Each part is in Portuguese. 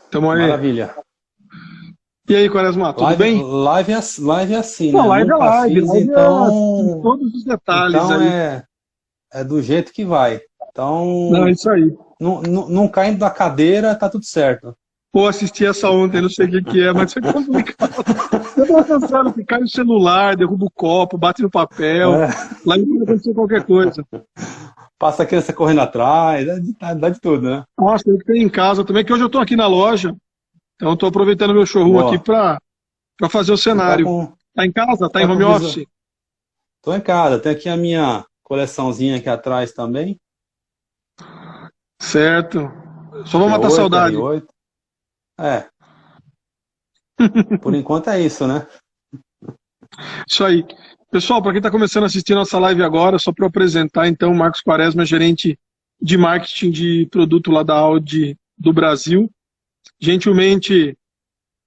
Tamo aí. Maravilha. E aí, Quaresma, tudo bem? Live é assim, Não, né? live é Nunca live, fiz, live é todos os detalhes então aí. é do jeito que vai. Não, é Então, isso aí. não caindo da cadeira, tá tudo certo. Pô, assisti essa ontem, não sei o que que é, mas foi complicado. Eu tava pensando que cai o celular, derruba o copo, bate no papel, É, lá pode acontecer qualquer coisa. passa a criança correndo atrás, dá de tudo, né? Nossa, eu que tenho em casa também, que hoje eu tô aqui na loja, então eu tô aproveitando meu showroom aqui Boa. pra fazer o Você tá cenário. com, Tá em casa? Tá em tá com home visão. office? Tô em casa, tem aqui a minha coleçãozinha aqui atrás também. Certo. Só vou matar P8, saudade. R8. É, por enquanto é isso, né? Isso aí. Pessoal, para quem está começando a assistir nossa live agora, só para apresentar, então, Marcos Quaresma, gerente de marketing de produto lá da Audi do Brasil. Gentilmente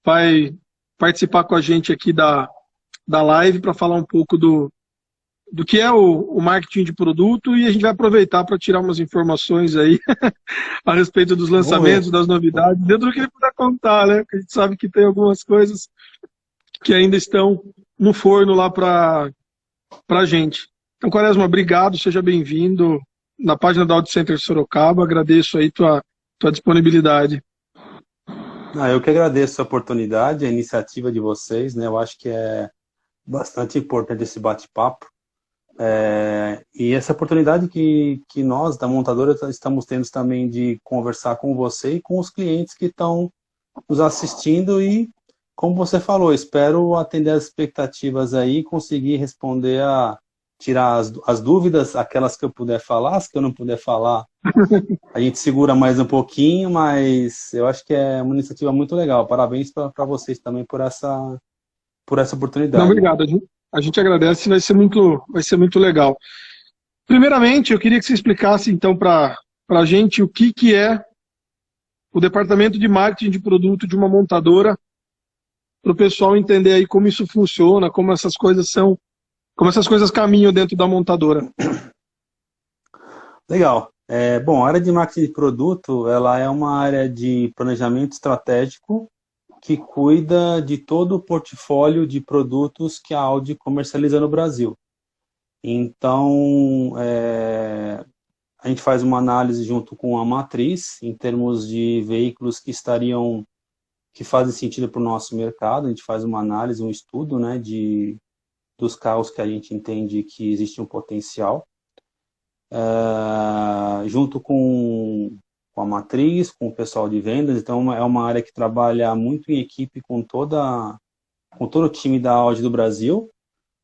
vai participar com a gente aqui da live para falar um pouco do que é o marketing de produto e a gente vai aproveitar para tirar umas informações aí a respeito dos Vamos lançamentos, ver. das novidades, dentro do que ele puder contar, né? Porque a gente sabe que tem algumas coisas que ainda estão no forno lá para a gente. Então, Quaresma, obrigado, seja bem-vindo na página da Audi Center Sorocaba, agradeço aí tua disponibilidade. Eu que agradeço a oportunidade, a iniciativa de vocês, né? Eu acho que é bastante importante esse bate-papo. E essa oportunidade que nós, da montadora, estamos tendo também de conversar com você e com os clientes que estão nos assistindo e, como você falou, espero atender as expectativas aí, conseguir responder tirar as dúvidas, aquelas que eu puder falar, as que eu não puder falar, a gente segura mais um pouquinho, mas eu acho que é uma iniciativa muito legal. Parabéns para vocês também por essa Não, oportunidade. obrigado, a gente agradece, vai ser muito legal. Primeiramente, eu queria que você explicasse, então, para a gente o que é o departamento de marketing de produto de uma montadora, para o pessoal entender aí como isso funciona, como essas coisas caminham dentro da montadora. Legal. Bom, a área de marketing de produto, ela é uma área de planejamento estratégico que cuida de todo o portfólio de produtos que a Audi comercializa no Brasil. Então, a gente faz uma análise junto com a matriz em termos de veículos que fazem sentido para o nosso mercado. A gente faz uma análise, um estudo, né, dos carros que a gente entende que existe um potencial. Junto com a matriz, com o pessoal de vendas. Então é uma área que trabalha muito em equipe com todo o time da Audi do Brasil,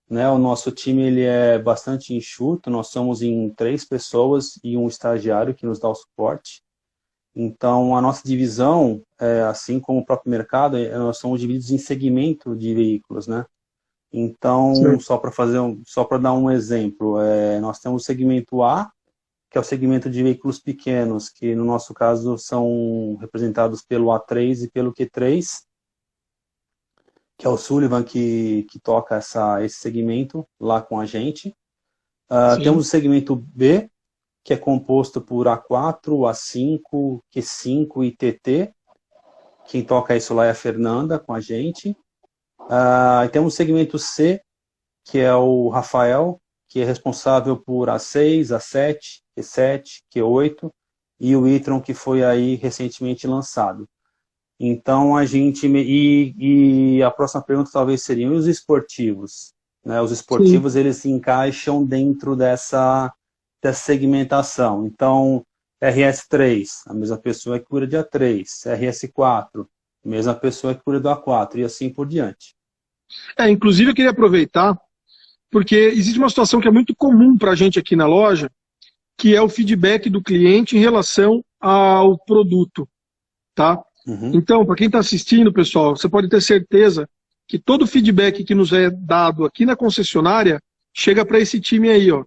né? O nosso time ele é bastante enxuto, nós somos em 3 pessoas e um estagiário que nos dá o suporte. Então a nossa divisão, assim como o próprio mercado, nós somos divididos em segmento de veículos, né? Então, Certo. só para dar um exemplo, nós temos o segmento A, que é o segmento de veículos pequenos, que no nosso caso são representados pelo A3 e pelo Q3, que é o Sullivan que toca esse segmento lá com a gente. Sim, Temos o segmento B, que é composto por A4, A5, Q5 e TT. Quem toca isso lá é a Fernanda com a gente. E temos o segmento C, que é o Rafael, que é responsável por A6, A7, Q7, Q8 e o e-tron que foi aí recentemente lançado. Então a gente e a próxima pergunta talvez seriam os esportivos, né? Os sim. esportivos eles se encaixam dentro dessa segmentação. Então RS3, a mesma pessoa que cura de A3, RS4, a mesma pessoa que cura do A4 e assim por diante. Inclusive eu queria aproveitar, porque existe uma situação que é muito comum para a gente aqui na loja, que é o feedback do cliente em relação ao produto, tá? Uhum. Então, para quem está assistindo, pessoal, você pode ter certeza que todo o feedback que nos é dado aqui na concessionária chega para esse time aí, ó,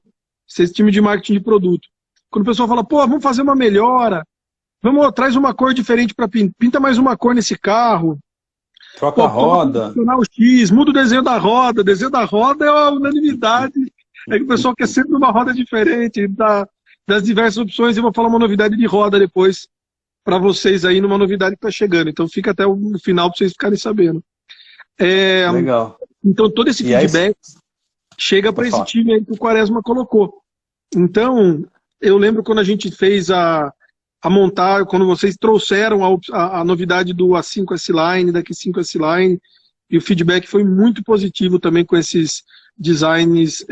esse time de marketing de produto. Quando o pessoal fala, pô, vamos fazer uma melhora, traz uma cor diferente para pinta mais uma cor nesse carro, Troca a pô, coloca um roda. adicional X, muda o desenho da roda é uma unanimidade, é que o pessoal quer sempre uma roda diferente, das diversas opções, eu vou falar uma novidade de roda depois. para vocês aí numa novidade que está chegando. Então fica até o final para vocês ficarem sabendo. Legal. Então todo esse feedback chega para esse time aí que o Quaresma colocou. Então, eu lembro quando a gente fez a montar, quando vocês trouxeram a novidade do A5 S-Line, da Q5 S-Line, e o feedback foi muito positivo também com esses designs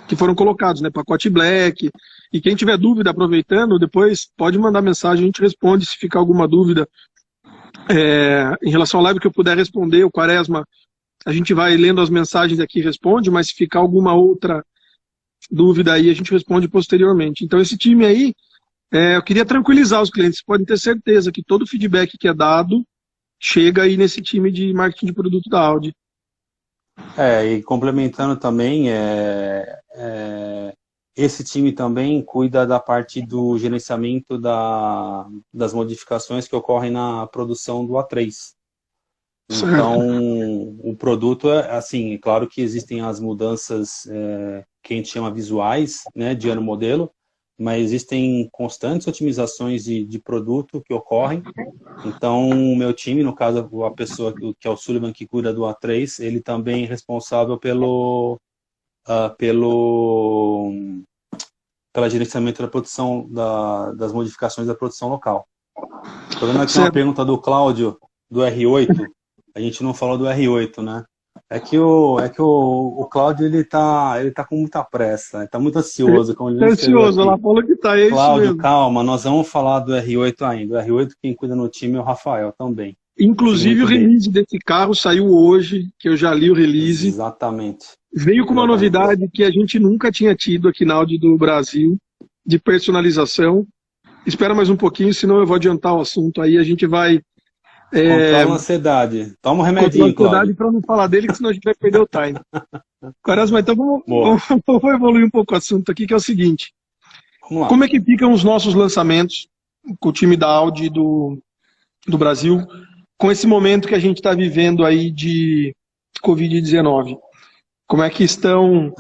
que foram colocados, né? Pacote Black. E quem tiver dúvida, aproveitando, depois pode mandar mensagem, a gente responde se ficar alguma dúvida em relação à live que eu puder responder. O Quaresma, a gente vai lendo as mensagens aqui e responde, mas se ficar alguma outra dúvida aí, a gente responde posteriormente. Então esse time aí, eu queria tranquilizar os clientes, podem ter certeza que todo o feedback que é dado chega aí nesse time de marketing de produto da Audi. E complementando também, esse time também cuida da parte do gerenciamento das modificações que ocorrem na produção do A3. Então, o produto, assim, é claro que existem as mudanças que a gente chama visuais, né, de ano modelo, mas existem constantes otimizações de produto que ocorrem. Então, o meu time, no caso, a pessoa que é o Sullivan, que cuida do A3, ele também é responsável pelo gerenciamento da produção, das modificações da produção local. Estou vendo aqui uma pergunta do Cláudio, do R8. A gente não falou do R8, né? É que o Cláudio, ele tá com muita pressa, ele tá muito ansioso. Está ansioso, ela falou que tá, Cláudio, calma, nós vamos falar do R8 ainda. O R8, quem cuida no time é o Rafael também. Inclusive o release desse carro saiu hoje, que eu já li o release. Exatamente. Veio com uma novidade que a gente nunca tinha tido aqui na Audi do Brasil, de personalização. Espera mais um pouquinho, senão eu vou adiantar o assunto aí, a gente vai... Controla a ansiedade. Toma um remedinho, Cláudio. Para não falar dele, que senão a gente vai perder o time. Quaresma, então vamos evoluir um pouco o assunto aqui, que é o seguinte. Vamos lá. Como é que ficam os nossos lançamentos com o time da Audi do Brasil, com esse momento que a gente está vivendo aí de Covid-19? Como é que estão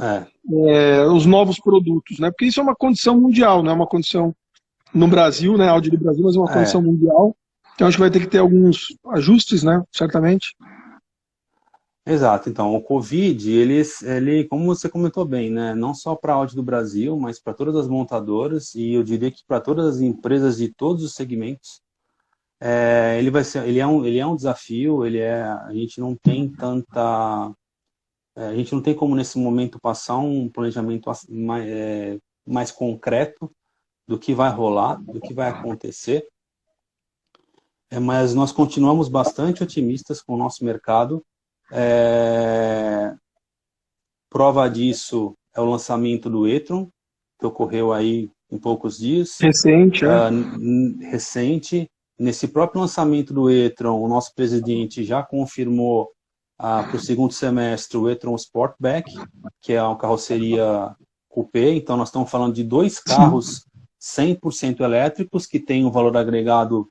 os novos produtos, né? Porque isso é uma condição mundial, não é uma condição no Brasil, né? Audi do Brasil, mas é uma condição mundial. Então acho que vai ter que ter alguns ajustes, né? Certamente. Exato. Então, o Covid, ele, como você comentou bem, né? Não só para a Audi do Brasil, mas para todas as montadoras e eu diria que para todas as empresas de todos os segmentos. Ele é um desafio. A gente não tem a gente não tem como nesse momento passar um planejamento mais concreto do que vai rolar, do que vai acontecer. Mas nós continuamos bastante otimistas com o nosso mercado. Prova disso é o lançamento do e-tron, que ocorreu aí em poucos dias. Recente, Recente. Nesse próprio lançamento do e-tron, o nosso presidente já confirmou para o segundo semestre o e-tron Sportback, que é uma carroceria coupé. Então nós estamos falando de dois carros 100% elétricos, que tem um valor agregado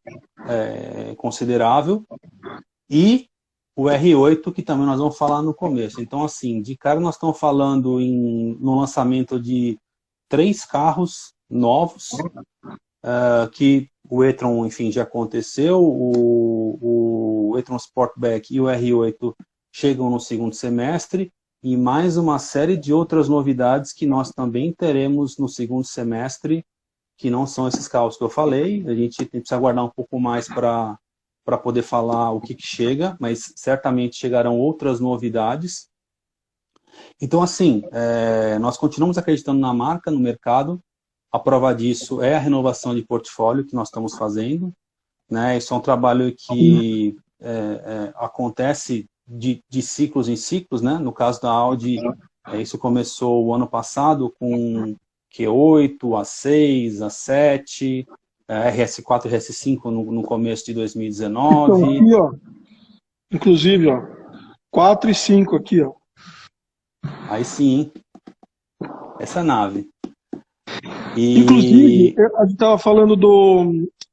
considerável, e o R8, que também nós vamos falar no começo. Então, assim, de cara nós estamos falando no lançamento de 3 carros novos, que o e-tron, enfim, já aconteceu, o e-tron Sportback e o R8 chegam no segundo semestre, e mais uma série de outras novidades que nós também teremos no segundo semestre, que não são esses carros que eu falei. A gente precisa aguardar um pouco mais para poder falar o que chega, mas certamente chegarão outras novidades. Então, assim, nós continuamos acreditando na marca, no mercado. A prova disso é a renovação de portfólio que nós estamos fazendo, né? Isso é um trabalho que acontece de ciclos em ciclos, né? No caso da Audi, isso começou o ano passado com Q8, A6, A7, RS4 e RS5 no começo de 2019. Então, aqui, ó, inclusive, ó, 4 e 5 aqui, ó. Aí sim, essa nave. Inclusive, a gente estava falando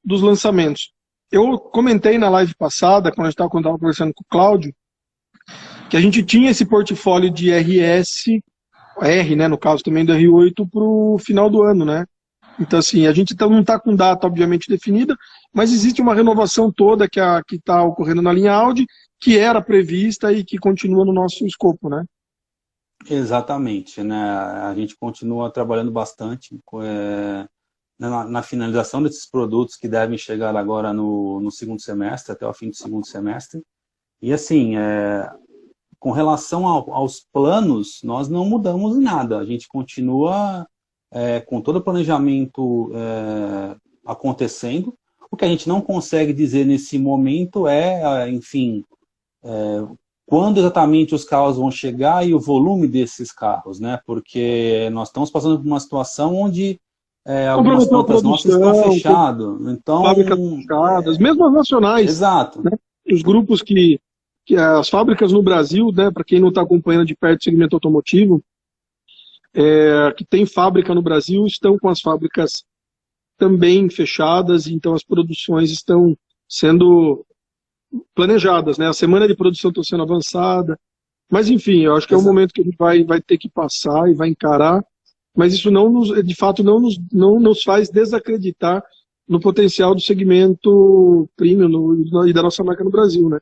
dos lançamentos. Eu comentei na live passada, quando eu estava conversando com o Cláudio, que a gente tinha esse portfólio de RS, né, no caso também do R8, para o final do ano, né? Então, assim, a gente não está com data, obviamente, definida, mas existe uma renovação toda que está ocorrendo na linha Audi, que era prevista e que continua no nosso escopo, né? Exatamente, né? A gente continua trabalhando bastante na finalização desses produtos que devem chegar agora no segundo semestre, até o fim do segundo semestre. E assim, com relação aos planos, nós não mudamos em nada. A gente continua com todo o planejamento acontecendo. O que a gente não consegue dizer nesse momento enfim, quando exatamente os carros vão chegar e o volume desses carros, né? Porque nós estamos passando por uma situação onde algumas plantas nossas estão fechadas. Então, fábricas fechadas, mesmo as nacionais. Exato. Né? Os grupos que as fábricas no Brasil, né, para quem não está acompanhando de perto o segmento automotivo, que tem fábrica no Brasil, estão com as fábricas também fechadas, então as produções estão sendo planejadas, né? A semana de produção está sendo avançada, mas enfim, eu acho que é um momento que a gente vai ter que passar e vai encarar, mas isso de fato não nos faz desacreditar no potencial do segmento premium e da nossa marca no Brasil, né?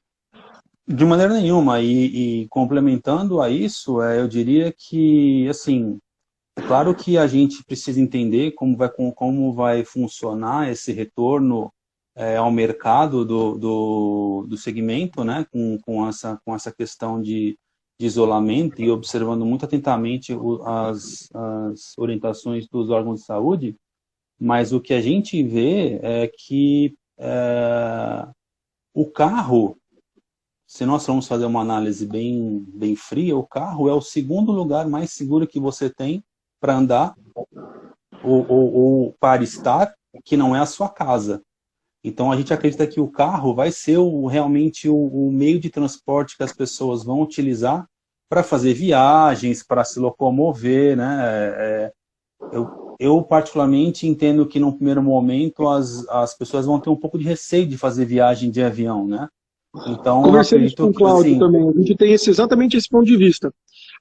De maneira nenhuma, e complementando a isso, eu diria que, assim, claro que a gente precisa entender como vai funcionar esse retorno ao mercado do segmento, né, com essa questão de isolamento e observando muito atentamente as orientações dos órgãos de saúde, mas o que a gente vê é que o carro, se nós formos fazer uma análise bem fria, o carro é o segundo lugar mais seguro que você tem para andar ou para estar, que não é a sua casa. Então a gente acredita que o carro vai ser realmente o meio de transporte que as pessoas vão utilizar para fazer viagens, para se locomover, né? Eu particularmente entendo que no primeiro momento as pessoas vão ter um pouco de receio de fazer viagem de avião, né? Então, conversamos com o Cláudio também, a gente tem exatamente esse ponto de vista.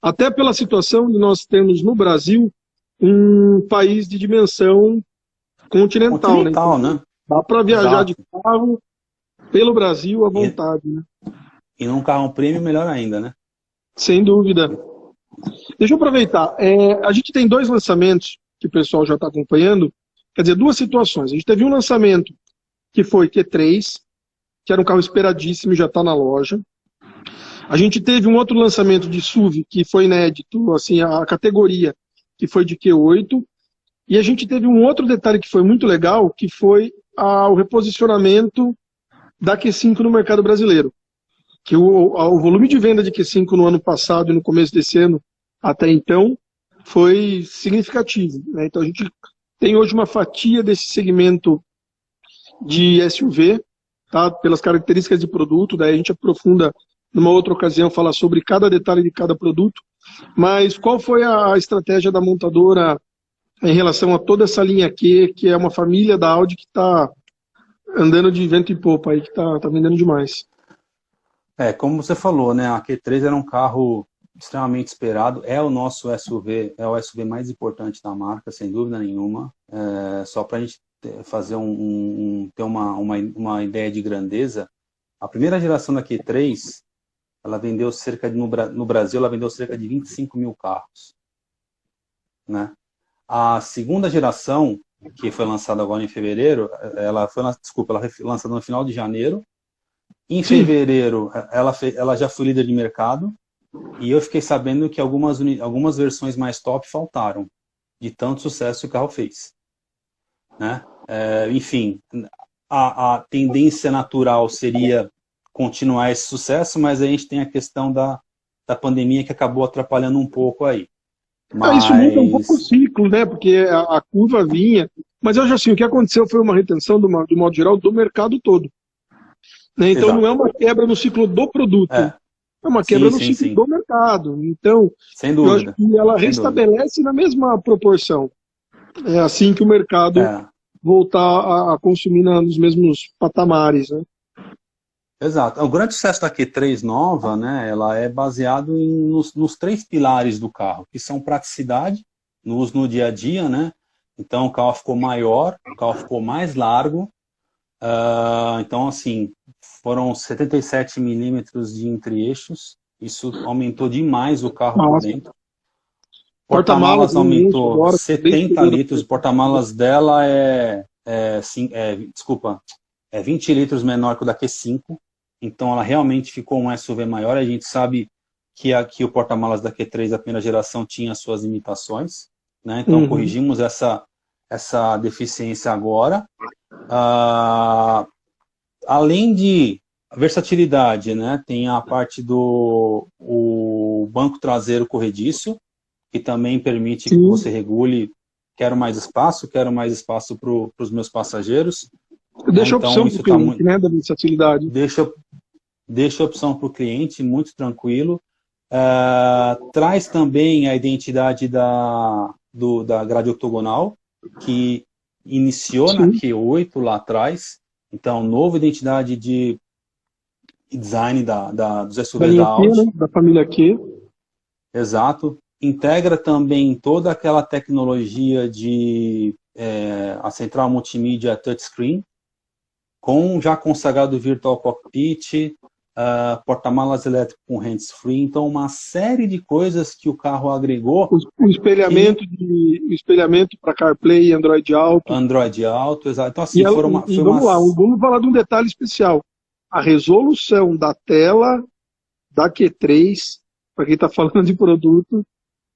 Até pela situação de nós termos no Brasil um país de dimensão continental, né? Dá para viajar de carro pelo Brasil à vontade, né? E num carro premium, melhor ainda, né? Sem dúvida. Deixa eu aproveitar. A gente tem 2 lançamentos que o pessoal já está acompanhando, quer dizer, 2 situações. A gente teve um lançamento que foi Q3, que era um carro esperadíssimo e já está na loja. A gente teve um outro lançamento de SUV, que foi inédito, assim, a categoria, que foi de Q8. E a gente teve um outro detalhe que foi muito legal, que foi o reposicionamento da Q5 no mercado brasileiro. Que o volume de venda de Q5 no ano passado e no começo desse ano, até então, foi significativo, né? Então a gente tem hoje uma fatia desse segmento de SUV, tá? Pelas características de produto, daí a gente aprofunda numa outra ocasião, falar sobre cada detalhe de cada produto. Mas qual foi a estratégia da montadora em relação a toda essa linha Q, que é uma família da Audi que está andando de vento em popa, aí, que está vendendo demais? Como você falou, né, a Q3 era um carro extremamente esperado, é o nosso SUV, é o SUV mais importante da marca, sem dúvida nenhuma. Só para a gente fazer ter uma ideia de grandeza, a primeira geração da Q3, ela vendeu no Brasil, ela vendeu cerca de 25 mil carros, né? A segunda geração, que foi lançada agora em fevereiro, ela foi lançada no final de janeiro. Em fevereiro, ela já foi líder de mercado, e eu fiquei sabendo que algumas versões mais top faltaram, de tanto sucesso que o carro fez, né? Enfim, a tendência natural seria continuar esse sucesso, mas a gente tem a questão da pandemia que acabou atrapalhando um pouco aí. Isso muda um pouco o ciclo, né? Porque a curva vinha. Mas eu acho assim, o que aconteceu foi uma retenção, do modo geral, do mercado todo. Né? Então não é uma quebra no ciclo do produto, é uma quebra no ciclo do mercado. Então, sem dúvida, eu acho que ela restabelece na mesma proporção. É assim que o mercado voltar a consumir nos mesmos patamares, né? Exato. O grande sucesso da Q3 nova, né, ela é baseado nos 3 pilares do carro, que são praticidade, no uso no dia a dia, né? Então, o carro ficou maior, o carro ficou mais largo. Então, assim, foram 77 milímetros de entre-eixos. Isso aumentou demais o carro por Nossa. dentro. O Porta-malas porta-malas imenso aumentou agora, bem 70 seguro. litros. O porta-malas dela desculpa, é 20 litros menor que o da Q5. Então, ela realmente ficou um SUV maior. A gente sabe que aqui o porta-malas da Q3 da primeira geração tinha suas limitações, né? Então, corrigimos essa deficiência agora. Além de versatilidade, né? Tem a parte do o banco traseiro corrediço, que também permite que você regule, quero mais espaço para os meus passageiros. Deixa a Então, opção para isso o cliente, né, da versatilidade. Deixa a opção para o cliente, muito tranquilo. Traz também a identidade da grade octogonal, que iniciou na Q8 lá atrás. Então, nova identidade de design dos SUVs da Audi. Q, né, da família Q. Exato. Integra também toda aquela tecnologia de a central multimídia touchscreen, com já consagrado Virtual Cockpit, porta-malas elétrico com hands-free. Então, uma série de coisas que o carro agregou. O espelhamento para CarPlay e Android Auto. Android Auto, exato. Então, assim, vamos falar de um detalhe especial. A resolução da tela da Q3, para quem está falando de produto,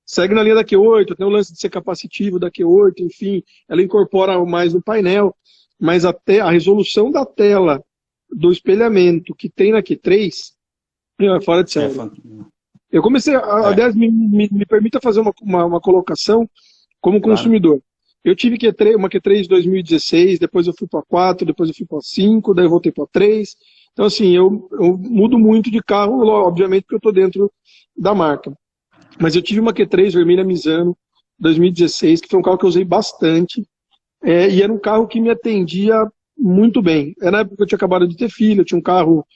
segue na linha da Q8, tem o lance de ser capacitivo da Q8, enfim, ela incorpora mais no painel, mas até a resolução da tela do espelhamento que tem na Q3 é fora de série. Eu comecei, aliás, me permita fazer uma colocação como consumidor. Eu tive uma Q3 de 2016, depois eu fui para 4, depois eu fui para 5, daí eu voltei para 3. Então, assim, eu mudo muito de carro, obviamente, porque eu estou dentro da marca. Mas eu tive uma Q3 vermelha Misano, 2016, que foi um carro que eu usei bastante, e era um carro que me atendia muito bem. Era na época que eu tinha acabado de ter filho, eu tinha um carro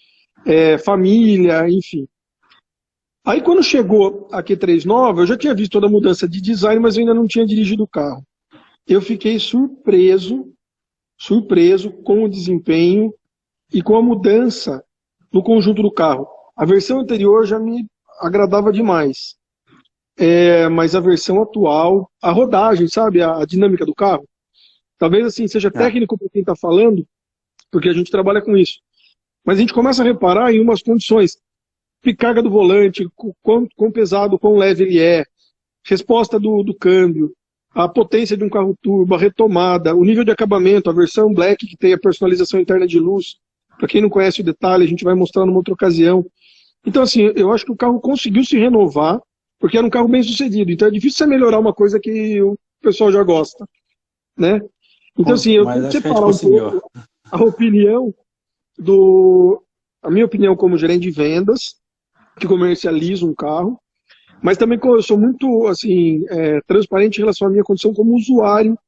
família, enfim. Aí quando chegou a Q3 nova, eu já tinha visto toda a mudança de design, mas eu ainda não tinha dirigido o carro. Eu fiquei surpreso com o desempenho e com a mudança no conjunto do carro. A versão anterior já me agradava demais. Mas a versão atual, a rodagem, sabe, a dinâmica do carro, talvez assim seja técnico para quem está falando, porque a gente trabalha com isso. Mas a gente começa a reparar em umas condições. Carga do volante, quão pesado, quão leve ele é, resposta do câmbio, a potência de um carro turbo, a retomada, o nível de acabamento, a versão Black, que tem a personalização interna de luz. Para quem não conhece o detalhe, a gente vai mostrar numa outra ocasião. Então, assim, eu acho que o carro conseguiu se renovar, porque era um carro bem sucedido. Então é difícil você melhorar uma coisa que o pessoal já gosta, né? Então, assim, eu tenho que separar um pouco a minha opinião como gerente de vendas, que comercializa um carro, mas também eu sou muito, assim, transparente em relação à minha condição como usuário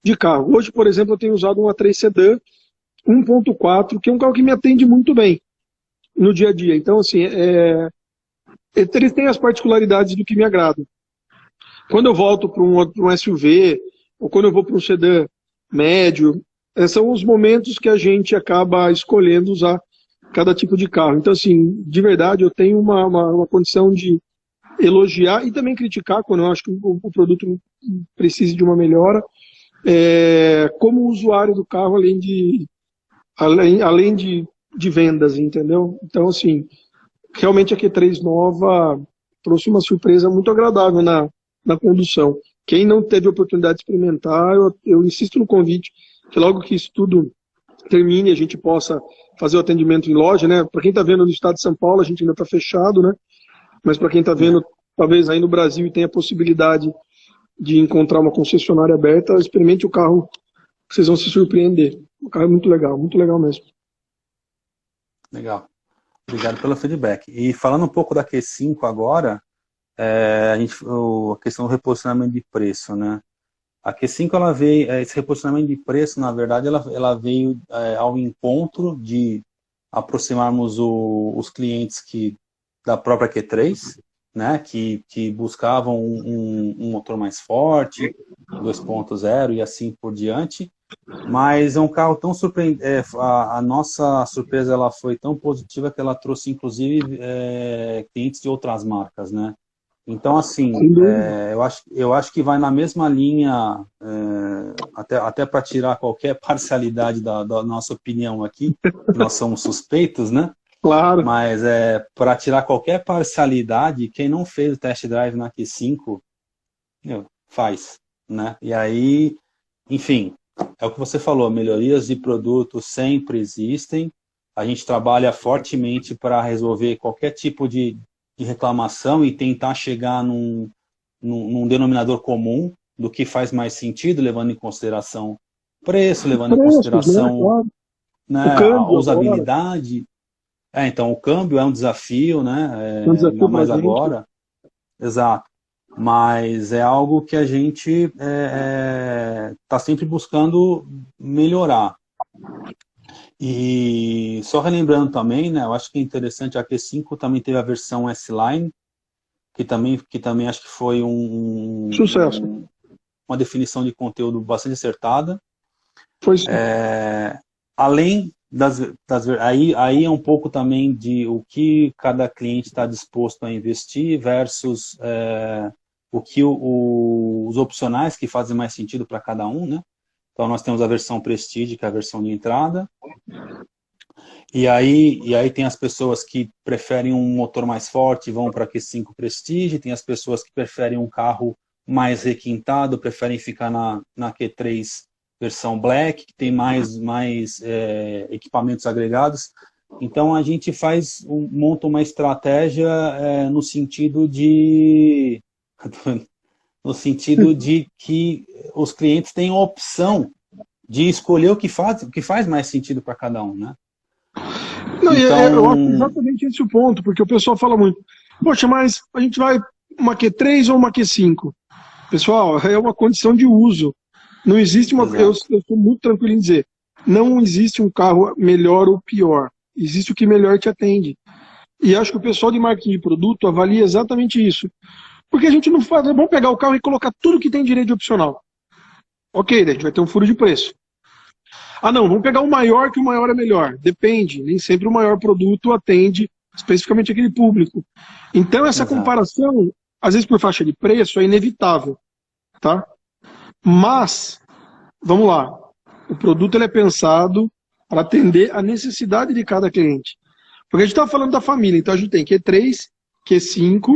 de carro. Hoje, por exemplo, eu tenho usado um A3 Sedan 1.4, que é um carro que me atende muito bem no dia a dia. Então, assim, eles têm as particularidades do que me agradam. Quando eu volto para um SUV, ou quando eu vou para um sedã médio, são os momentos que a gente acaba escolhendo usar cada tipo de carro. Então, assim, de verdade, eu tenho uma condição de elogiar e também criticar quando eu acho que o produto precise de uma melhora, como usuário do carro, além de vendas, entendeu? Então, assim, realmente a Q3 nova trouxe uma surpresa muito agradável na condução. Quem não teve a oportunidade de experimentar, eu insisto no convite, que logo que isso tudo termine, a gente possa fazer o atendimento em loja, né? Para quem está vendo no estado de São Paulo, a gente ainda está fechado, né? Mas para quem está vendo, talvez aí no Brasil e tem a possibilidade de encontrar uma concessionária aberta, experimente o carro, vocês vão se surpreender. O carro é muito legal mesmo. Legal. Obrigado pelo feedback. E falando um pouco da Q5 agora, a questão do reposicionamento de preço, né? A Q5, ela veio, esse reposicionamento de preço, na verdade, ela veio ao encontro de aproximarmos os clientes da própria Q3, né, que buscavam um motor mais forte, 2.0 e assim por diante, mas é um carro tão surpreendente, a nossa surpresa ela foi tão positiva que ela trouxe inclusive clientes de outras marcas, né? Então, assim, eu acho que vai na mesma linha, até para tirar qualquer parcialidade da nossa opinião aqui, que nós somos suspeitos, né? Claro. Mas para tirar qualquer parcialidade, quem não fez o test drive na Q5, faz, né? E aí, enfim, é o que você falou, melhorias de produto sempre existem, a gente trabalha fortemente para resolver qualquer tipo de reclamação e tentar chegar num denominador comum do que faz mais sentido, levando em consideração preço, levando em Preços, né? consideração, Claro. né, O a câmbio agora usabilidade. Então, o câmbio é um desafio, é um né? Ainda desafio para a mais gente. agora. Exato. Mas é algo que a gente está sempre buscando melhorar. E só relembrando também, né? Eu acho que é interessante, a Q5 também teve a versão S-Line, que também acho que foi Sucesso. uma definição de conteúdo bastante acertada. Foi sim. Além aí é um pouco também de o que cada cliente está disposto a investir versus o que os opcionais que fazem mais sentido para cada um, né? Então nós temos a versão Prestige, que é a versão de entrada, e aí tem as pessoas que preferem um motor mais forte e vão para a Q5 Prestige, tem as pessoas que preferem um carro mais requintado, preferem ficar na Q3 versão Black, que tem mais equipamentos agregados. Então a gente monta uma estratégia no sentido de que os clientes tenham a opção de escolher o que faz mais sentido para cada um, né? Não, Então, eu acho exatamente esse o ponto, porque o pessoal fala muito, poxa, mas a gente vai uma Q3 ou uma Q5? Pessoal, é uma condição de uso. Não existe eu estou muito tranquilo em dizer, não existe um carro melhor ou pior. Existe o que melhor te atende. E acho que o pessoal de marketing de produto avalia exatamente isso. Porque a gente não faz, vamos pegar o carro e colocar tudo que tem direito de opcional. Ok, a gente vai ter um furo de preço. Ah não, vamos pegar o maior, que o maior é melhor. Depende, nem sempre o maior produto atende especificamente aquele público. Então essa comparação, às vezes por faixa de preço, é inevitável. Tá? Mas, vamos lá, o produto ele é pensado para atender a necessidade de cada cliente. Porque a gente está falando da família, então a gente tem Q3, Q5,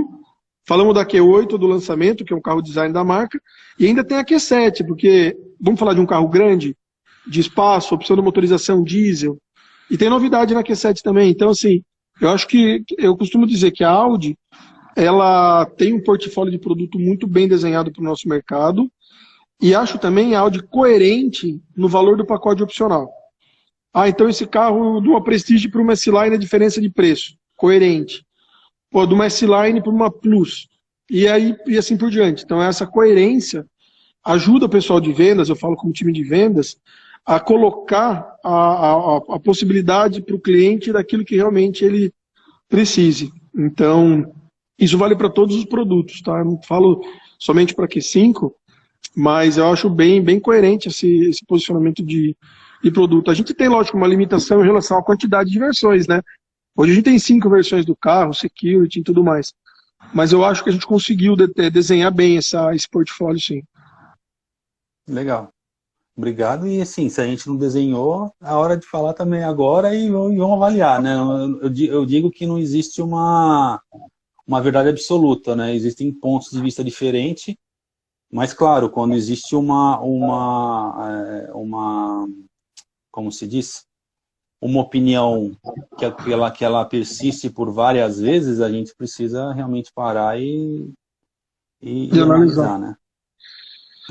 falamos da Q8 do lançamento, que é um carro design da marca, e ainda tem a Q7, porque vamos falar de um carro grande, de espaço, opção de motorização diesel, e tem novidade na Q7 também. Então, assim, eu costumo dizer que a Audi, ela tem um portfólio de produto muito bem desenhado para o nosso mercado, e acho também a Audi coerente no valor do pacote opcional. Então esse carro de uma Prestige para uma S-Line é diferença de preço. Coerente. Pô, de uma S-Line para uma Plus. E assim por diante. Então essa coerência ajuda o pessoal de vendas, eu falo como time de vendas, a colocar a possibilidade para o cliente daquilo que realmente ele precise. Então, isso vale para todos os produtos, tá? Eu não falo somente para Q5, mas eu acho bem coerente esse posicionamento de produto. A gente tem, lógico, uma limitação em relação à quantidade de versões, né? Hoje a gente tem 5 versões do carro, security e tudo mais. Mas eu acho que a gente conseguiu desenhar bem esse portfólio, sim. Legal. Obrigado. E assim, se a gente não desenhou, é hora de falar também agora e vamos avaliar, né? Eu digo que não existe uma verdade absoluta, né? Existem pontos de vista diferentes, mas claro, quando existe como se diz? Uma opinião que ela persiste por várias vezes, a gente precisa realmente parar e analisar, né?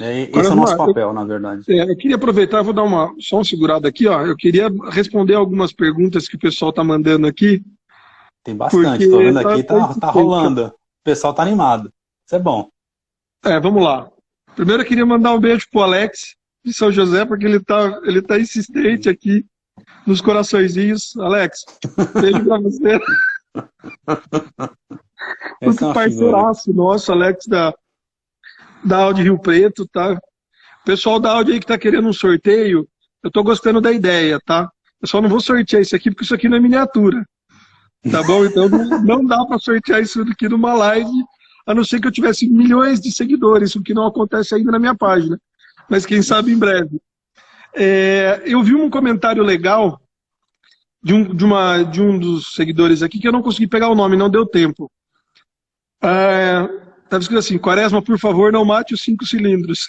Esse é o nosso papel, na verdade. Eu queria aproveitar, vou dar só uma segurada aqui, ó. Eu queria responder algumas perguntas que o pessoal está mandando aqui. Tem bastante, estou vendo aqui, tá rolando. O pessoal tá animado. Isso é bom. Vamos lá. Primeiro eu queria mandar um beijo pro Alex de São José, porque ele tá insistente aqui nos coraçõezinhos. Alex, beijo pra você. Essa é Outro uma figura. parceiraço nosso, Alex da Audi Rio Preto, tá? O pessoal da Audi aí que tá querendo um sorteio, eu tô gostando da ideia, tá? Eu só não vou sortear isso aqui porque isso aqui não é miniatura, tá bom? Então não dá para sortear isso aqui numa live, a não ser que eu tivesse milhões de seguidores, o que não acontece ainda na minha página. Mas quem sabe em breve. Eu vi um comentário legal de um dos seguidores aqui, que eu não consegui pegar o nome, não deu tempo. Estava escrito assim: Quaresma, por favor, não mate os 5 cilindros.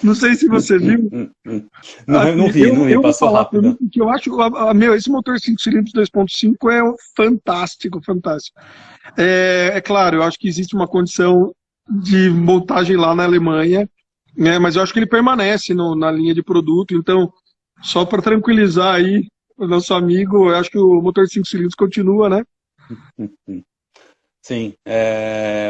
Não sei se você viu. Não, não Aqui, vi, não vi, eu vou passou falar por mim, rápido. porque eu acho esse motor 5 cilindros 2.5 é fantástico, fantástico. É claro, eu acho que existe uma condição de montagem lá na Alemanha, né, mas eu acho que ele permanece na linha de produto, então, só para tranquilizar aí o nosso amigo, eu acho que o motor 5 cilindros continua, né? Sim,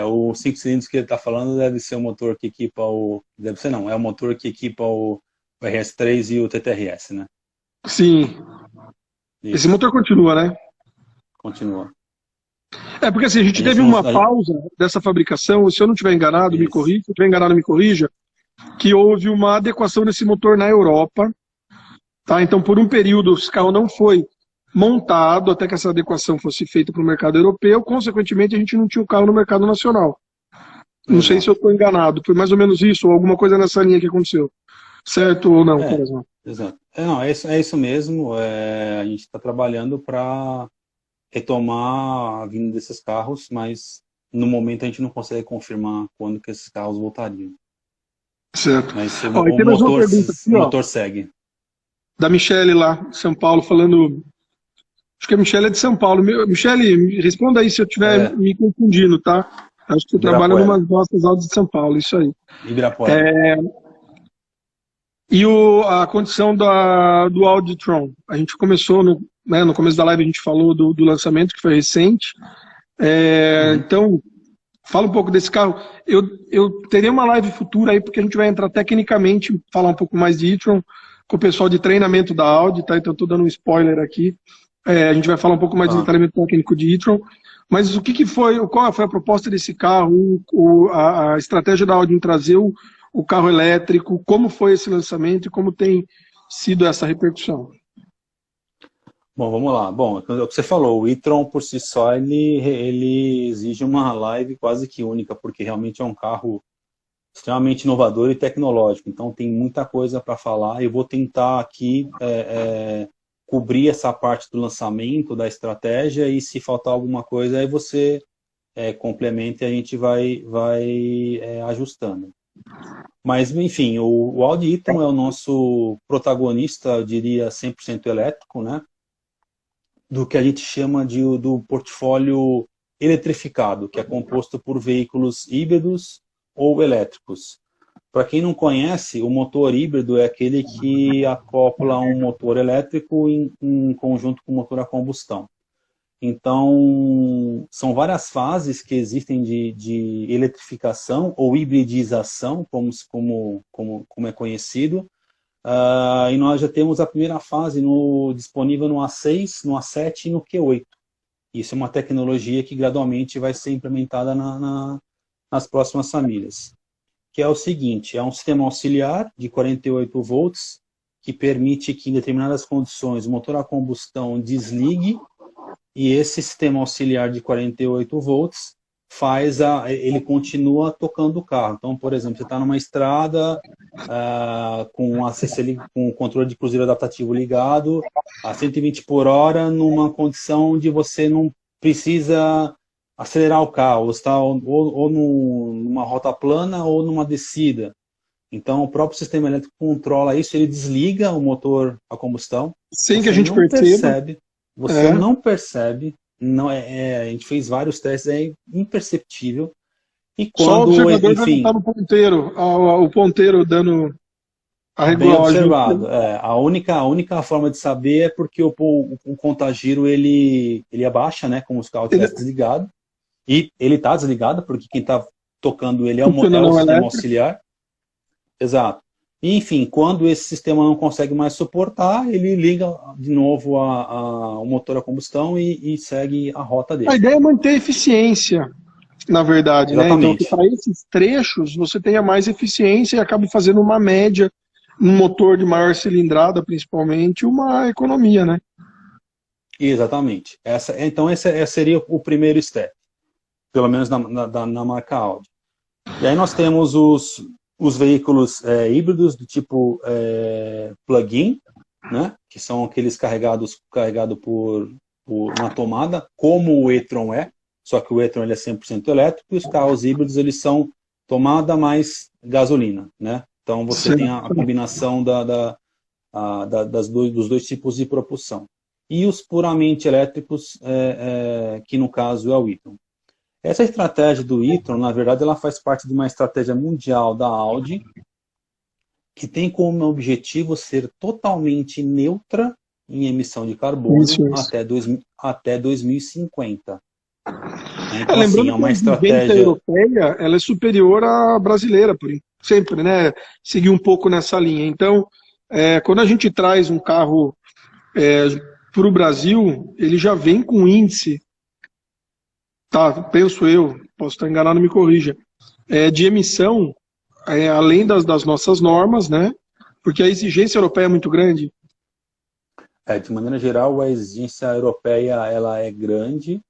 o 5 cilindros que ele está falando deve ser o motor que equipa o... Deve ser não, é o motor que equipa o RS3 e o TTRS, né? Sim, esse Isso, motor continua, né? continua. Porque assim, a A gente gente teve não... uma pausa dessa fabricação, se eu não estiver enganado, me Isso. corrija, se eu estiver enganado, me corrija, que houve uma adequação desse motor na Europa, tá? Então, por um período, esse carro não foi montado até que essa adequação fosse feita para o mercado europeu, consequentemente, a gente não tinha o carro no mercado nacional. Não sei se eu Exato. estou enganado, foi mais ou menos isso, ou alguma coisa nessa linha que aconteceu. Certo ou não, É, Quaresma? exato. Não, é isso mesmo. A gente está trabalhando para retomar a vinda desses carros, mas no momento a gente não consegue confirmar quando que esses carros voltariam. Certo. Mas Ó, e tem mais uma pergunta o aqui, ó, motor segue. da Michele lá, de São Paulo, falando. Acho que a Michelle é de São Paulo. Michelle, responda aí se eu estiver É, me confundindo, tá? Acho que você trabalha Ibirapuera. numas nossas aulas de São Paulo, isso aí. Ibirapuera. E a condição do Auditron? A gente começou, no começo da live a gente falou do lançamento, que foi recente. Uhum. Então, fala um pouco desse carro. Eu terei uma live futura aí, porque a gente vai entrar tecnicamente, falar um pouco mais de e-tron, com o pessoal de treinamento da Audi, tá? Então, estou dando um spoiler aqui. A gente vai falar um pouco mais de Tá. detalhamento técnico de e-tron. Mas qual foi a proposta desse carro, a estratégia da Audi em trazer o carro elétrico, como foi esse lançamento e como tem sido essa repercussão? Bom, vamos lá. Bom, é o que você falou, o e-tron por si só, ele exige uma live quase que única, porque realmente é um carro extremamente inovador e tecnológico. Então tem muita coisa para falar. Eu vou tentar aqui cobrir essa parte do lançamento, da estratégia, e se faltar alguma coisa, aí você complementa e a gente vai ajustando. Mas, enfim, o Audi e-tron é o nosso protagonista, eu diria, 100% elétrico, né? Do que a gente chama do portfólio eletrificado, que é composto por veículos híbridos ou elétricos. Para quem não conhece, o motor híbrido é aquele que acopla um motor elétrico em conjunto com o motor a combustão. Então, são várias fases que existem de eletrificação ou hibridização, como é conhecido. E nós já temos a primeira fase disponível no A6, no A7 e no Q8. Isso é uma tecnologia que gradualmente vai ser implementada nas próximas famílias. Que é o seguinte, é um sistema auxiliar de 48 volts, que permite que em determinadas condições o motor a combustão desligue, e esse sistema auxiliar de 48 volts ele continua tocando o carro. Então, por exemplo, você está numa estrada com o controle de cruzeiro adaptativo ligado a 120 por hora, numa condição de você não precisa acelerar o carro, você está ou numa rota plana ou numa descida. Então, o próprio sistema elétrico controla isso, ele desliga o motor a combustão, Sem que a você gente não perceba. percebe, não percebe, não a gente fez vários testes, é imperceptível. E Só o quando, observador vai enfim, notar no ponteiro, o ponteiro dando a bem regulagem. observado. A única forma de saber é porque o contagiro ele abaixa, né, como se o carro estivesse desligado. E ele está desligado, porque quem está tocando ele é Funciona o não sistema elétrico. auxiliar. Exato. Enfim, quando esse sistema não consegue mais suportar, ele liga de novo o motor a combustão e segue a rota A dele. ideia é manter a eficiência, na verdade, né? Então, Exatamente. para esses trechos, você tenha mais eficiência e acaba fazendo uma média, um motor de maior cilindrada, principalmente, uma economia, né? Exatamente. Então, esse seria o primeiro step, pelo menos na marca Audi. E aí nós temos os veículos híbridos do tipo plug-in, né? Que são aqueles carregado por uma tomada, como o e-tron é, só que o e-tron ele é 100% elétrico, e os carros híbridos eles são tomada mais gasolina, né? Então você tem a combinação dos dois tipos de propulsão. E os puramente elétricos, que no caso é o e-tron. Essa estratégia do e-tron, na verdade, ela faz parte de uma estratégia mundial da Audi, que tem como objetivo ser totalmente neutra em emissão de carbono Isso. até 2050. Então, assim, Lembrando é que uma a vivência estratégia... europeia ela é superior à brasileira, sempre, né? Seguir um pouco nessa linha. Então, quando a gente traz um carro para o Brasil, ele já vem com índice, tá? Penso eu, posso estar enganado, me corrija, de emissão, além das nossas normas, né? Porque a exigência europeia é muito grande. de maneira geral, a exigência europeia ela é grande,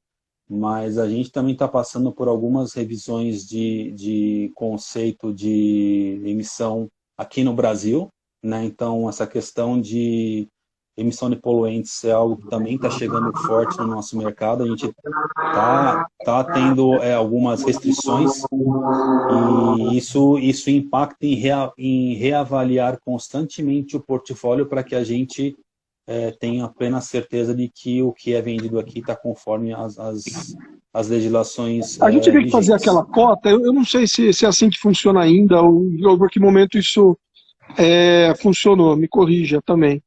mas a gente também está passando por algumas revisões de conceito de emissão aqui no Brasil, né? Então, essa questão de emissão de poluentes é algo que também está chegando forte no nosso mercado. A gente tá tendo algumas restrições e isso impacta em reavaliar constantemente o portfólio para que a gente tenha plena certeza de que o que é vendido aqui está conforme as legislações A gente tem que fazer vigentes. aquela cota, eu não sei se é assim que funciona ainda, ou por que momento isso funcionou, me corrija também.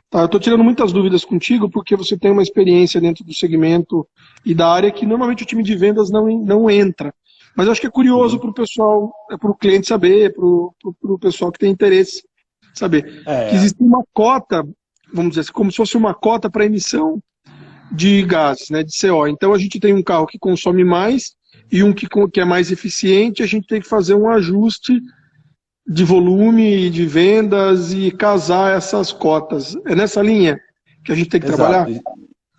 Tá, eu estou tirando muitas dúvidas contigo, porque você tem uma experiência dentro do segmento e da área que normalmente o time de vendas não entra. Mas eu acho que é curioso para o pessoal, para o cliente saber, para o pessoal que tem interesse saber, que existe uma cota, vamos dizer assim, como se fosse uma cota para emissão de gases, né, de CO. Então a gente tem um carro que consome mais e um que é mais eficiente, a gente tem que fazer um ajuste de volume, de vendas e casar essas cotas. É nessa linha que a gente tem que trabalhar? Exato.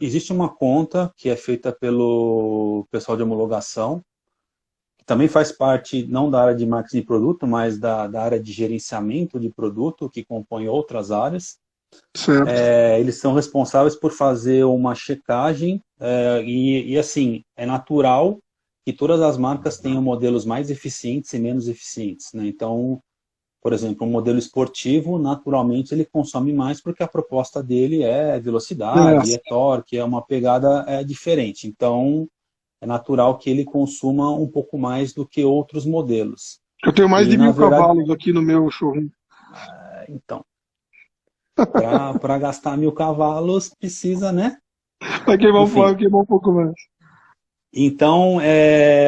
Existe uma conta que é feita pelo pessoal de homologação, que também faz parte não da área de marketing de produto, mas da área de gerenciamento de produto, que compõe outras áreas. Certo. Eles são responsáveis por fazer uma checagem e assim, é natural que todas as marcas tenham modelos mais eficientes e menos eficientes, né? Então, por exemplo, um modelo esportivo, naturalmente, ele consome mais porque a proposta dele é velocidade, é torque, é uma pegada diferente. Então, é natural que ele consuma um pouco mais do que outros modelos. Eu tenho mais de 1.000 verdade, cavalos aqui no meu showroom. Então, para gastar 1.000 cavalos, precisa, né? Vai queimar um pouco mais. Então,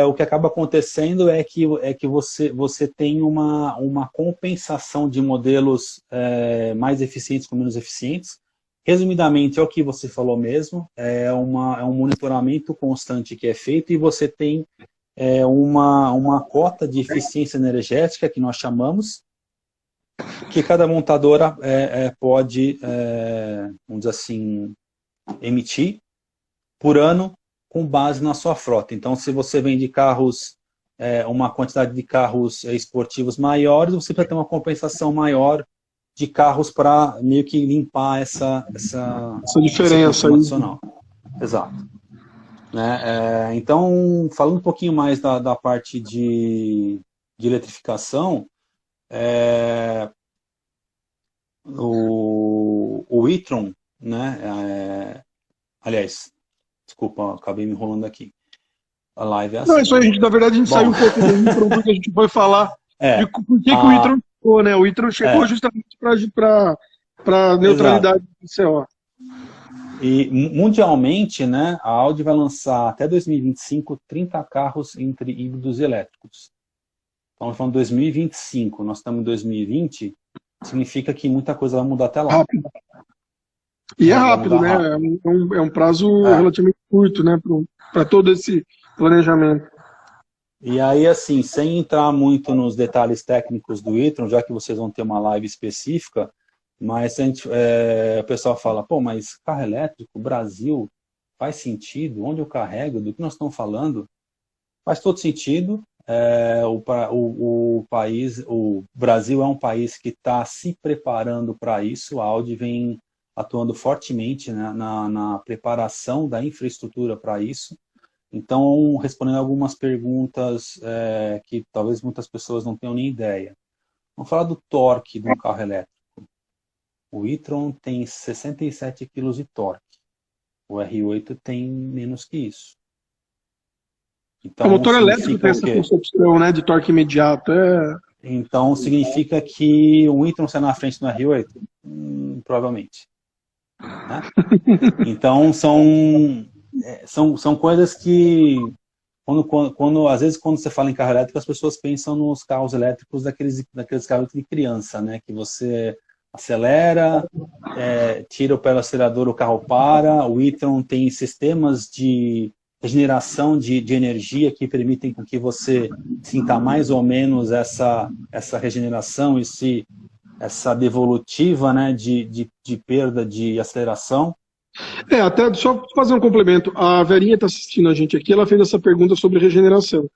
o que acaba acontecendo é que você tem uma compensação de modelos mais eficientes com menos eficientes. Resumidamente, é o que você falou mesmo, é um monitoramento constante que é feito e você tem uma cota de eficiência energética, que nós chamamos, que cada montadora pode, vamos dizer assim, emitir por ano, com base na sua frota. Então, se você vende carros, uma quantidade de carros esportivos maiores, você vai ter uma compensação maior de carros para meio que limpar essa diferença aí. adicional. Exato. Né? Então, falando um pouquinho mais da parte de eletrificação, o e-tron, né? Aliás, desculpa, acabei me enrolando aqui. A live é assim. Não, isso aí, na verdade, a gente saiu um pouco do e-tron, porque a gente foi falar de por que o e-tron chegou, né? O e-tron chegou justamente para neutralidade do CO. E mundialmente, né, a Audi vai lançar até 2025 30 carros entre híbridos e elétricos. Então, falando 2025, nós estamos em 2020, significa que muita coisa vai mudar até lá. Rápido. E é Vai rápido, mudar né? rápido. É um prazo É. relativamente curto, né? Para todo esse planejamento. E aí, assim, sem entrar muito nos detalhes técnicos do e-tron, já que vocês vão ter uma live específica, mas o pessoal fala, pô, mas carro elétrico, Brasil, faz sentido? Onde eu carrego? Do que nós estamos falando? Faz todo sentido. O Brasil é um país que está se preparando para isso. A Audi vem atuando fortemente, né, na preparação da infraestrutura para isso. Então, respondendo algumas perguntas que talvez muitas pessoas não tenham nem ideia. Vamos falar do torque de um carro elétrico. O e-tron tem 67 kg de torque. O R8 tem menos que isso. Então, O motor elétrico tem o essa quê? concepção, né, de torque imediato. Então, significa que o e-tron sai na frente do R8? Provavelmente. Né? Então, são coisas que, às vezes, quando você fala em carro elétrico, as pessoas pensam nos carros elétricos daqueles carros de criança, né? Que você acelera, tira o pé do acelerador, o carro para. O e-tron tem sistemas de regeneração de energia que permitem com que você sinta mais ou menos essa regeneração, essa devolutiva, né, de perda de aceleração. Até só fazer um complemento. A Verinha está assistindo a gente aqui, ela fez essa pergunta sobre regeneração.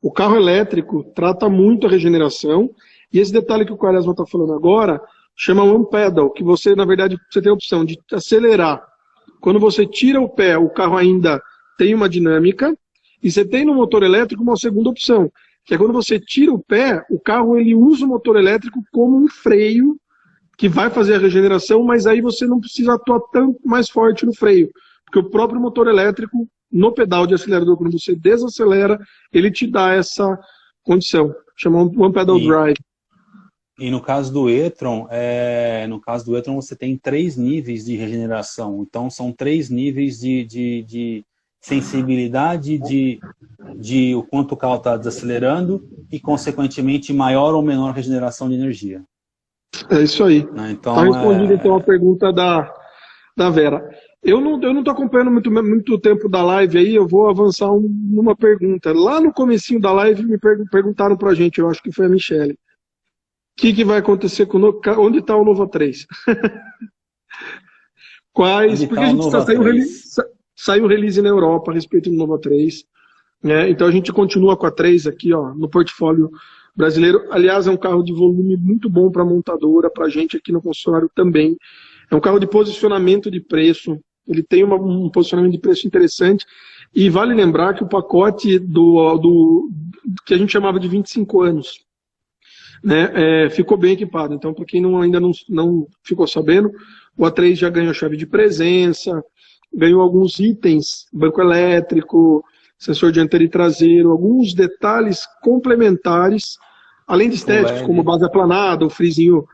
O carro elétrico trata muito a regeneração, e esse detalhe que o Quaresma está falando agora chama one pedal, que você, na verdade, você tem a opção de acelerar. Quando você tira o pé, o carro ainda tem uma dinâmica, e você tem no motor elétrico uma segunda opção, que é quando você tira o pé, o carro ele usa o motor elétrico como um freio que vai fazer a regeneração, mas aí você não precisa atuar tanto mais forte no freio, porque o próprio motor elétrico, no pedal de acelerador, quando você desacelera, ele te dá essa condição, chama One Pedal Drive. E no caso do e-tron, você tem 3 níveis de regeneração, então são 3 níveis de sensibilidade de o quanto o carro está desacelerando e, consequentemente, maior ou menor regeneração de energia. É isso aí. Então, tá respondida então a pergunta da Vera. Eu não estou acompanhando muito tempo da live aí, eu vou avançar numa pergunta. Lá no comecinho da live me perguntaram pra gente, eu acho que foi a Michele. O que vai acontecer com onde está o Nova 3? Porque a gente saiu release na Europa a respeito do Nova 3. Então a gente continua com a 3 aqui, ó, no portfólio brasileiro. Aliás, é um carro de volume muito bom para a montadora, para a gente aqui no concessionário também. É um carro de posicionamento de preço. Ele tem um posicionamento de preço interessante. E vale lembrar que o pacote que a gente chamava de 25 anos, né, ficou bem equipado. Então, para quem ainda não ficou sabendo, o A3 já ganhou chave de presença, ganhou alguns itens, banco elétrico, sensor dianteiro e traseiro, alguns detalhes complementares, além de estéticos, como base aplanada, o frisinho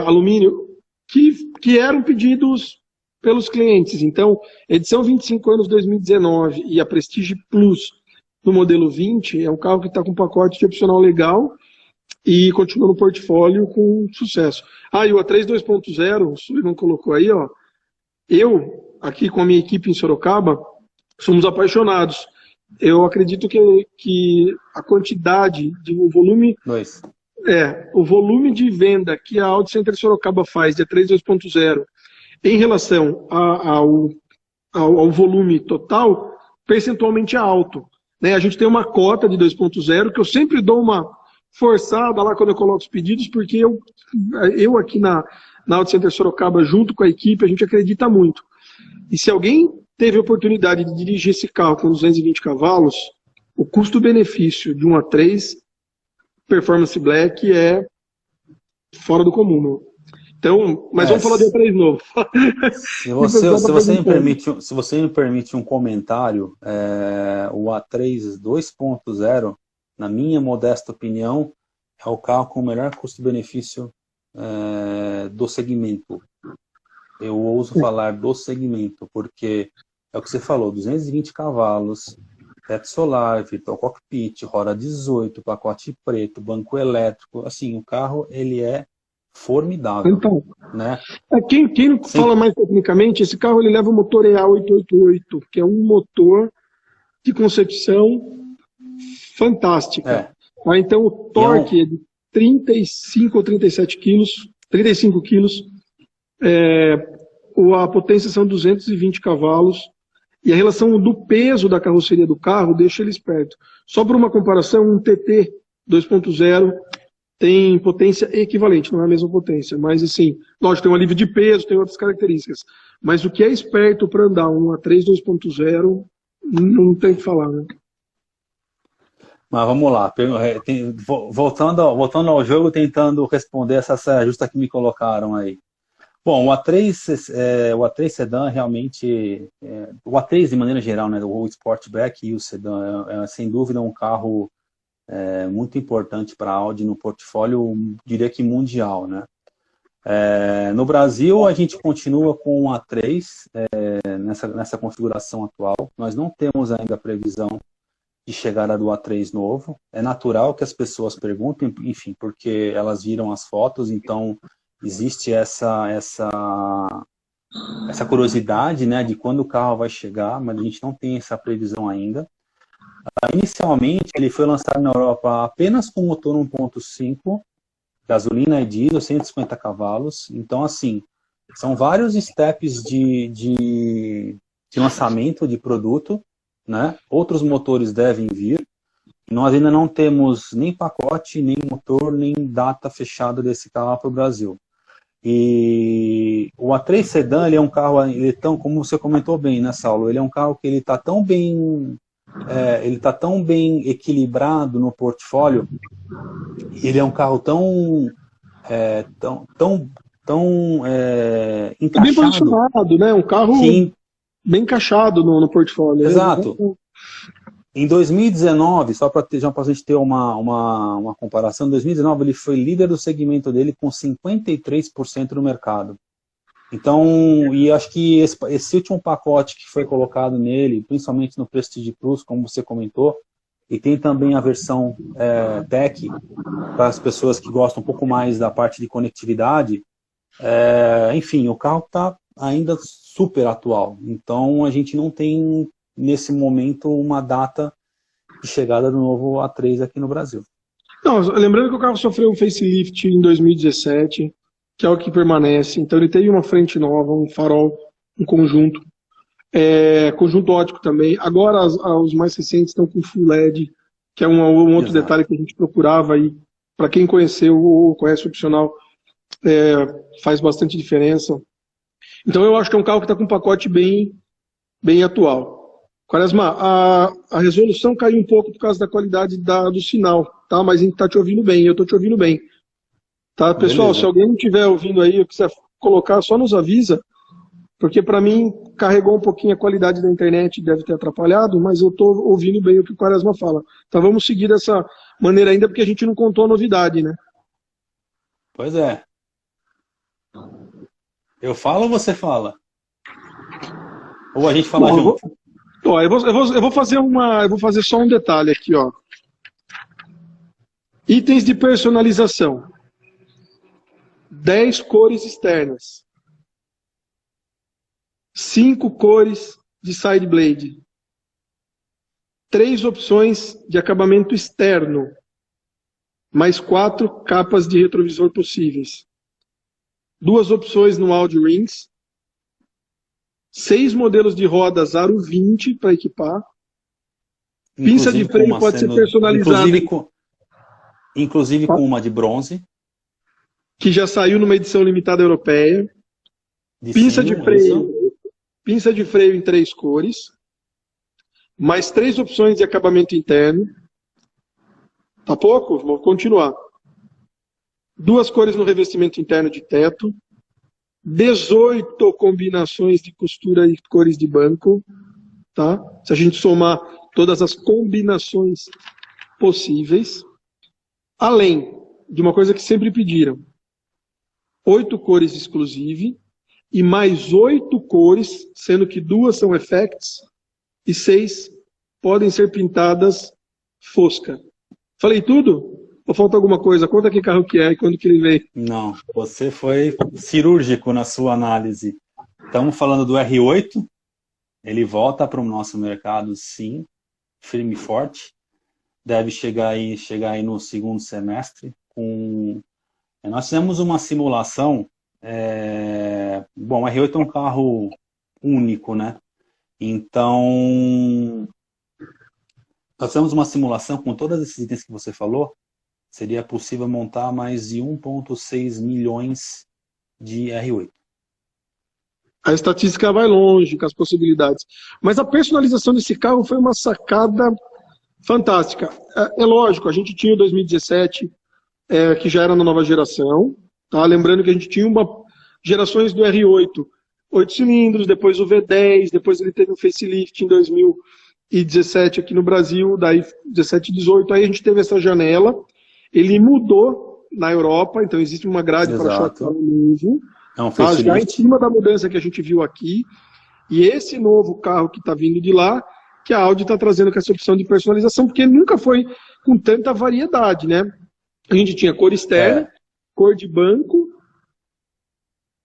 alumínio, que eram pedidos pelos clientes. Então, edição 25 anos 2019 e a Prestige Plus no modelo 20 é um carro que está com um pacote de opcional legal e continua no portfólio com sucesso. E o A3 2.0, o Sullivan colocou aí, ó, eu, aqui com a minha equipe em Sorocaba, somos apaixonados. Eu acredito que a quantidade o volume de venda que a Audi Center Sorocaba faz de A3 2.0 em relação ao volume total, percentualmente é alto. Né? A gente tem uma cota de 2.0 que eu sempre dou uma forçada lá quando eu coloco os pedidos, porque eu aqui na Audi Center Sorocaba, junto com a equipe, a gente acredita muito. E se alguém teve a oportunidade de dirigir esse carro com 220 cavalos, o custo-benefício de um A3 Performance Black é fora do comum. Então, mas vamos falar de A3 novo. Se você me permite um comentário, o A3 2.0, na minha modesta opinião, é o carro com o melhor custo-benefício do segmento. Eu ouso falar do segmento, porque é o que você falou, 220 cavalos, teto solar, virtual cockpit, roda 18, pacote preto, banco elétrico, assim, o carro ele é formidável, Então, né? quem não fala mais tecnicamente, esse carro ele leva o motor EA888, que é um motor de concepção fantástica. Então o torque é de 35 ou 37 quilos, 35 quilos, a potência são 220 cavalos, e a relação do peso da carroceria do carro deixa ele esperto. Só por uma comparação, um TT 2.0 tem potência equivalente, não é a mesma potência, mas assim, lógico, tem um alívio de peso, tem outras características. Mas o que é esperto para andar um A3 2.0, não tem o que falar, né? Mas vamos lá, voltando ao jogo, tentando responder essa saia justa que me colocaram aí. Bom, o A3 Sedan realmente, o A3 de maneira geral, né, o Sportback e o Sedan, sem dúvida um carro muito importante para a Audi no portfólio, diria que mundial, né? No Brasil, a gente continua com o A3 nessa configuração atual. Nós não temos ainda a previsão de chegada do A3 novo. É natural que as pessoas perguntem, enfim, porque elas viram as fotos, então existe essa curiosidade, né, de quando o carro vai chegar, mas a gente não tem essa previsão ainda. Inicialmente, ele foi lançado na Europa apenas com motor 1.5, gasolina e diesel, 150 cavalos. Então, assim, são vários steps de lançamento de produto, né? Outros motores devem vir. Nós ainda não temos nem pacote, nem motor, nem data fechada desse carro para o Brasil. E o A3 Sedan, ele é um carro, como você comentou bem, né, Saulo? Ele é um carro que ele está tão bem equilibrado no portfólio. Ele é um carro tão encaixado. Bem posicionado, né? Um carro bem encaixado no portfólio. Exato. Em 2019, só para a gente ter uma comparação, em 2019 ele foi líder do segmento dele com 53% no mercado. Então, e acho que esse último pacote que foi colocado nele, principalmente no Prestige Plus, como você comentou, e tem também a versão Tech, para as pessoas que gostam um pouco mais da parte de conectividade, enfim, o carro está ainda super atual. Então, a gente não tem, nesse momento, uma data de chegada do novo A3 aqui no Brasil. Não, lembrando que o carro sofreu um facelift em 2017, que é o que permanece. Então ele teve uma frente nova, um farol, um conjunto. Conjunto ótico também. Agora os mais recentes estão com full LED, que é um outro detalhe que a gente procurava aí. Para quem conheceu ou conhece o opcional, faz bastante diferença. Então eu acho que é um carro que está com um pacote bem atual. Quaresma, a resolução caiu um pouco por causa da qualidade do sinal, tá? Mas a gente está te ouvindo bem, eu estou te ouvindo bem. Tá, pessoal, beleza. Se alguém não estiver ouvindo aí, ou quiser colocar, só nos avisa, porque para mim carregou um pouquinho a qualidade da internet, deve ter atrapalhado, mas eu estou ouvindo bem o que o Quaresma fala. Então vamos seguir dessa maneira ainda, porque a gente não contou a novidade, né? Pois é. Eu falo ou você fala? Ou a gente fala junto? Eu vou fazer só um detalhe aqui, ó. Itens de personalização. 10 cores externas. 5 cores de side blade. 3 opções de acabamento externo. Mais 4 capas de retrovisor possíveis. 2 opções no Audi Rings. 6 modelos de rodas Aro 20 para equipar. Pinça de freio pode ser personalizada. Inclusive com uma de bronze. Que já saiu numa edição limitada europeia. Pinça de freio em 3 cores. Mais 3 opções de acabamento interno. Tá pouco? Vou continuar. 2 cores no revestimento interno de teto. 18 combinações de costura e cores de banco. Tá? Se a gente somar todas as combinações possíveis. Além de uma coisa que sempre pediram. 8 cores exclusive e mais 8 cores, sendo que 2 são effects e 6 podem ser pintadas fosca. Falei tudo? Ou falta alguma coisa? Conta que carro que é e quando que ele veio. Não, você foi cirúrgico na sua análise. Estamos falando do R8, ele volta para o nosso mercado, sim, firme e forte. Deve chegar aí no segundo semestre. Nós fizemos uma simulação. Bom, o R8 é um carro único, né? Então, nós fizemos uma simulação com todos esses itens que você falou. Seria possível montar mais de 1,6 milhões de R8. A estatística vai longe com as possibilidades. Mas a personalização desse carro foi uma sacada fantástica. É lógico, a gente tinha o 2017, que já era na nova geração. Tá? Lembrando que a gente tinha gerações do R8, 8 cilindros, depois o V10, depois ele teve um facelift em 2017 aqui no Brasil, daí 17 e 18, aí a gente teve essa janela. Ele mudou na Europa, então existe uma grade para choque novo. É um facelift. Já em cima da mudança que a gente viu aqui. E esse novo carro que está vindo de lá, que a Audi está trazendo com essa opção de personalização, porque nunca foi com tanta variedade, né? A gente tinha cor externa, cor de banco,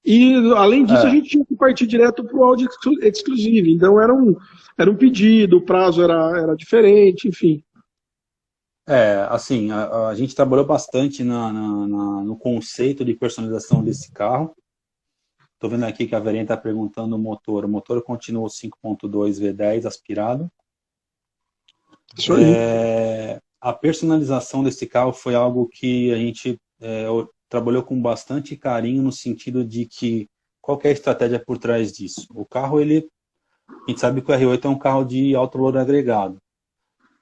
e além disso a gente tinha que partir direto para o Audi Exclusive. Então era um pedido, o prazo era diferente, enfim. Assim, a gente trabalhou bastante no conceito de personalização desse carro. Estou vendo aqui que a Verena está perguntando o motor. O motor continuou 5.2 V10 aspirado. Isso aí. A personalização desse carro foi algo que a gente trabalhou com bastante carinho, no sentido de que qual que é a estratégia por trás disso? O carro, a gente sabe que o R8 é um carro de alto valor agregado.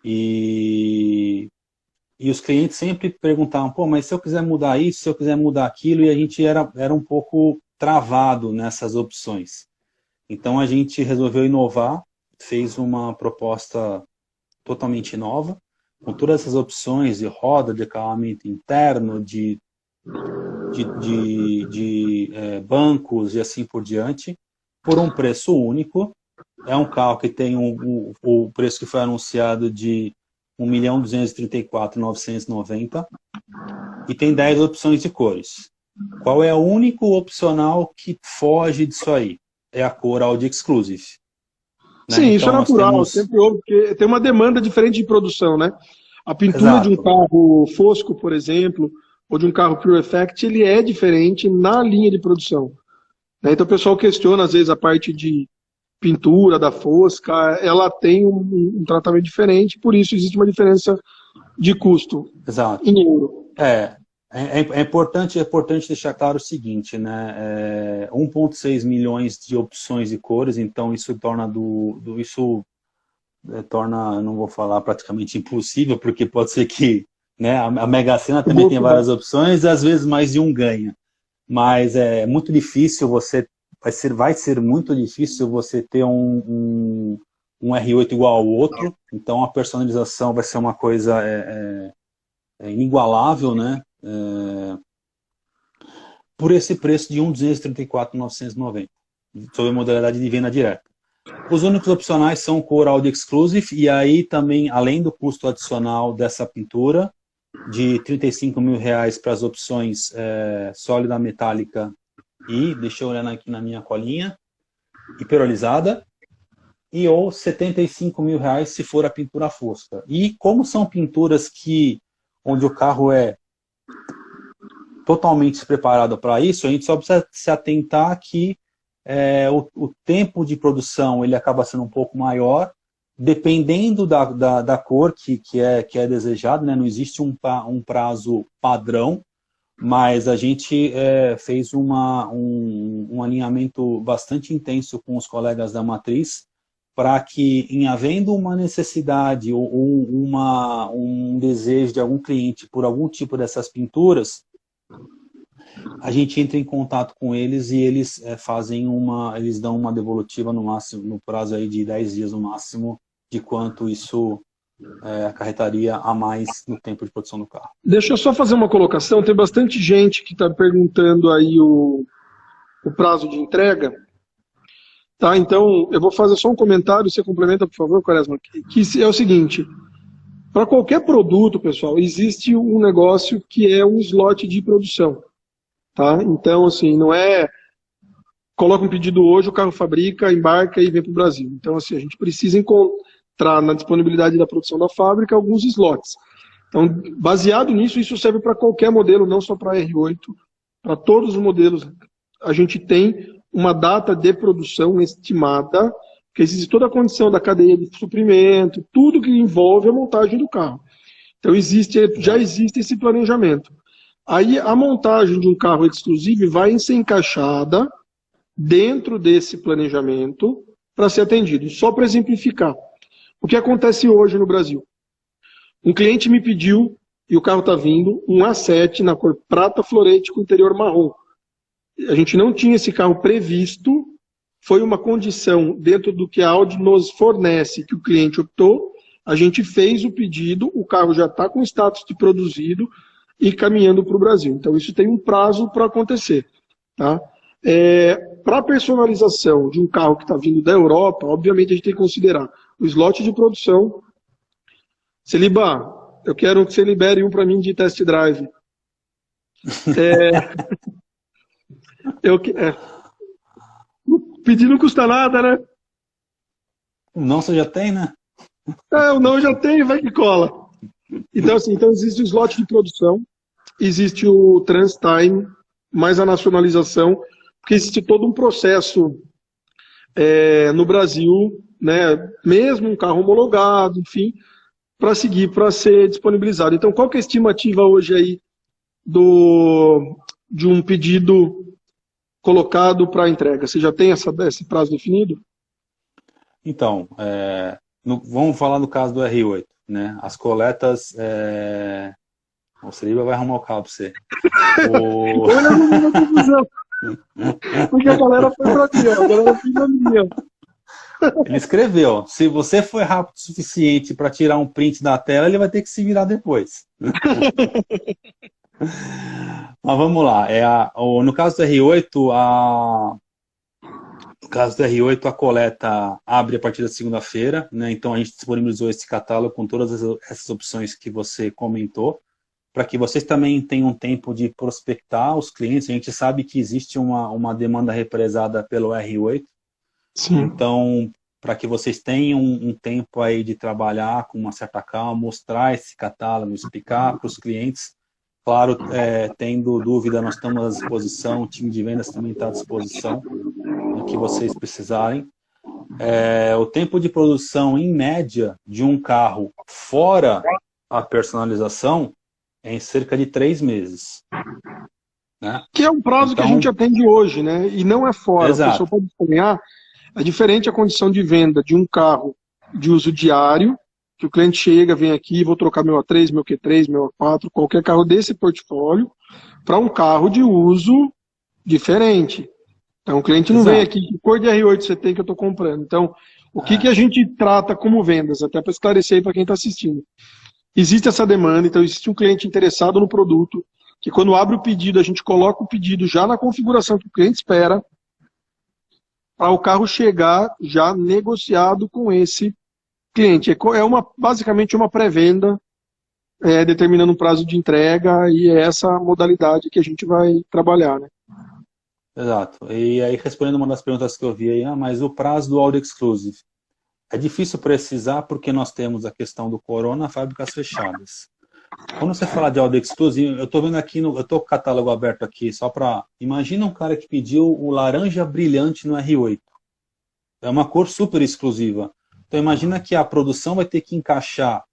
E os clientes sempre perguntavam, pô, mas se eu quiser mudar isso, se eu quiser mudar aquilo, e a gente era um pouco travado nessas opções. Então a gente resolveu inovar, fez uma proposta totalmente nova, com todas essas opções de roda, de acabamento interno, de bancos e assim por diante, por um preço único. É um carro que tem o preço que foi anunciado de R$ 1.234.990 e tem 10 opções de cores. Qual é o único opcional que foge disso aí? É a cor Audi Exclusive. Né? Sim, então, isso é natural, sempre houve, porque tem uma demanda diferente de produção, né? A pintura de um carro fosco, por exemplo, ou de um carro Pure Effect, ele é diferente na linha de produção. Né? Então o pessoal questiona, às vezes, a parte de pintura da Fosca, ela tem um tratamento diferente, por isso existe uma diferença de custo. Exato. Em euro. É importante deixar claro o seguinte, né? 1,6 milhões de opções de cores, então isso torna não vou falar praticamente impossível, porque pode ser que, né, a Mega Sena também tem várias opções, e às vezes mais de um ganha. Mas é muito difícil vai ser muito difícil você ter um R8 igual ao outro, então a personalização vai ser uma coisa inigualável, né? Por esse preço de R$ 1.234.990, sob a modalidade de venda direta. Os únicos opcionais são o cor Audi Exclusive, e aí também, além do custo adicional dessa pintura, de R$ 35 mil para as opções sólida, metálica e, deixa eu olhar aqui na minha colinha, e perolizada, ou R$ 75 mil se for a pintura fosca. E como são pinturas onde o carro é totalmente preparado para isso, a gente só precisa se atentar que o tempo de produção ele acaba sendo um pouco maior, dependendo da cor que é desejado, né? Não existe um prazo padrão, mas a gente fez um alinhamento bastante intenso com os colegas da matriz, para que, em havendo uma necessidade ou um desejo de algum cliente por algum tipo dessas pinturas, a gente entra em contato com eles e eles eles dão uma devolutiva no máximo, no prazo aí de 10 dias no máximo, de quanto isso acarretaria a mais no tempo de produção do carro. Deixa eu só fazer uma colocação, tem bastante gente que está perguntando aí o prazo de entrega. Tá, então eu vou fazer só um comentário, você complementa, por favor, Quaresma, que é o seguinte: Para qualquer produto, pessoal, existe um negócio que é um slot de produção. Tá? Então, assim, não é coloca um pedido hoje, o carro fabrica, embarca e vem para o Brasil. Então, assim, a gente precisa encontrar na disponibilidade da produção da fábrica alguns slots. Então, baseado nisso, isso serve para qualquer modelo, não só para R8, para todos os modelos. A gente tem uma data de produção estimada, que existe toda a condição da cadeia de suprimento, tudo que envolve a montagem do carro. Então, já existe esse planejamento. Aí, a montagem de um carro exclusivo vai ser encaixada dentro desse planejamento para ser atendido. Só para exemplificar, o que acontece hoje no Brasil? Um cliente me pediu, e o carro está vindo, um A7 na cor prata florete com interior marrom. A gente não tinha esse carro previsto, foi uma condição dentro do que a Audi nos fornece, que o cliente optou, a gente fez o pedido, o carro já está com status de produzido e caminhando para o Brasil. Então isso tem um prazo para acontecer. Tá? Para a personalização de um carro que está vindo da Europa, obviamente a gente tem que considerar o slot de produção. Celiba, eu quero que você libere um para mim de test drive. Pedir não custa nada, né? O não você já tem, né? O não eu já tenho, vai que cola. Então, assim, existe o slot de produção, existe o trans time, mais a nacionalização, porque existe todo um processo no Brasil, né, mesmo um carro homologado, enfim, para seguir, para ser disponibilizado. Então, qual que é a estimativa hoje aí de um pedido colocado para entrega? Você já tem esse prazo definido? Então, vamos falar no caso do R8, né? As coletas... O Celiba vai arrumar o carro para você. Olha a minha confusão. Porque a galera foi para mim, ó. A galera foi para mim, ó. Ele escreveu, se você foi rápido o suficiente para tirar um print da tela, ele vai ter que se virar depois. Mas vamos lá. No caso do R8, a coleta abre a partir da segunda-feira, né? Então a gente disponibilizou esse catálogo com todas essas opções que você comentou, para que vocês também tenham um tempo de prospectar os clientes. A gente sabe que existe uma demanda represada pelo R8. Sim. Então, para que vocês tenham um tempo aí de trabalhar com uma certa calma, mostrar esse catálogo, explicar para os clientes. Claro, tendo dúvida, nós estamos à disposição, o time de vendas também está à disposição, no que vocês precisarem. O tempo de produção, em média, de um carro fora a personalização, é em cerca de 3 meses. Né? Que é um prazo que a gente atende hoje, né? E não é fora. Exato. A pessoa pode sonhar. É diferente a condição de venda de um carro de uso diário, que o cliente chega, vem aqui, vou trocar meu A3, meu Q3, meu A4, qualquer carro desse portfólio, para um carro de uso diferente. Então o cliente não vem aqui, que cor de R8 você tem que eu estou comprando. Então, o que a gente trata como vendas, até para esclarecer aí para quem está assistindo. Existe essa demanda, então existe um cliente interessado no produto, que quando abre o pedido, a gente coloca o pedido já na configuração que o cliente espera, para o carro chegar já negociado com esse cliente. Basicamente uma pré-venda, determinando um prazo de entrega, e é essa modalidade que a gente vai trabalhar, né? Exato. E aí, respondendo uma das perguntas que eu vi aí, mas o prazo do Audi Exclusive. É difícil precisar porque nós temos a questão do corona, fábricas fechadas. Quando você fala de Audi Exclusive, eu estou vendo aqui, eu estou com o catálogo aberto aqui, só para... Imagina um cara que pediu o laranja brilhante no R8. É uma cor super exclusiva. Então imagina que a produção vai ter que encaixar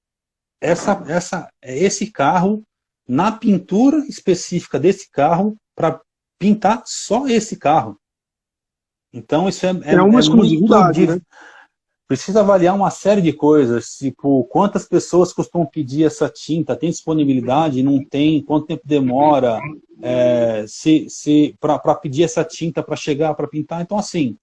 esse carro na pintura específica desse carro para pintar só esse carro. Então isso é uma exclusividade, né? Precisa avaliar uma série de coisas, tipo, quantas pessoas costumam pedir essa tinta, tem disponibilidade, não tem, quanto tempo demora, para pedir essa tinta para chegar, para pintar. Então, assim,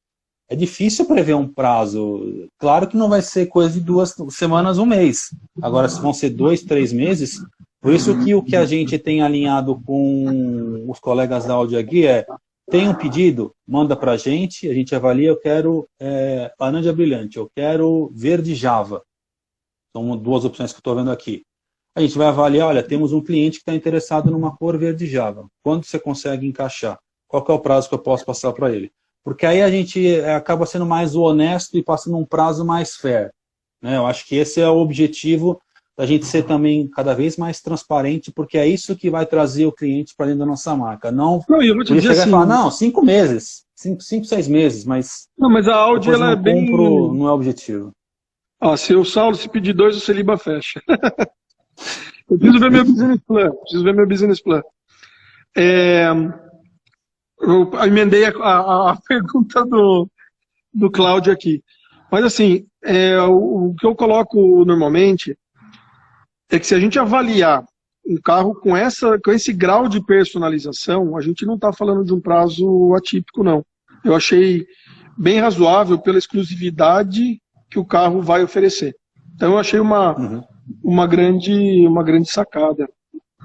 é difícil prever um prazo. Claro que não vai ser coisa de 2 semanas, 1 mês. Agora, se vão ser 2, 3 meses, por isso que o que a gente tem alinhado com os colegas da Audi aqui tem um pedido, manda para a gente avalia, eu quero laranja brilhante, eu quero verde Java. São duas opções que eu estou vendo aqui. A gente vai avaliar, olha, temos um cliente que está interessado numa cor verde Java. Quando você consegue encaixar? Qual que é o prazo que eu posso passar para ele? Porque aí a gente acaba sendo mais honesto e passando um prazo mais fair. Né? Eu acho que esse é o objetivo da gente ser também cada vez mais transparente, porque é isso que vai trazer o cliente para dentro da nossa marca. Não, eu vou te dizer chegar assim, e falar, não, 5 meses, 6 meses, mas não, mas a Audi, depois eu ela é não bem... compro, não é o objetivo. Se o Saulo se pedir 2, o Celiba fecha. Eu preciso ver meu business plan. Eu emendei a pergunta do Cláudio aqui. Mas assim, o que eu coloco normalmente é que se a gente avaliar um carro com esse grau de personalização, a gente não está falando de um prazo atípico, não. Eu achei bem razoável pela exclusividade que o carro vai oferecer. Então eu achei uma grande sacada.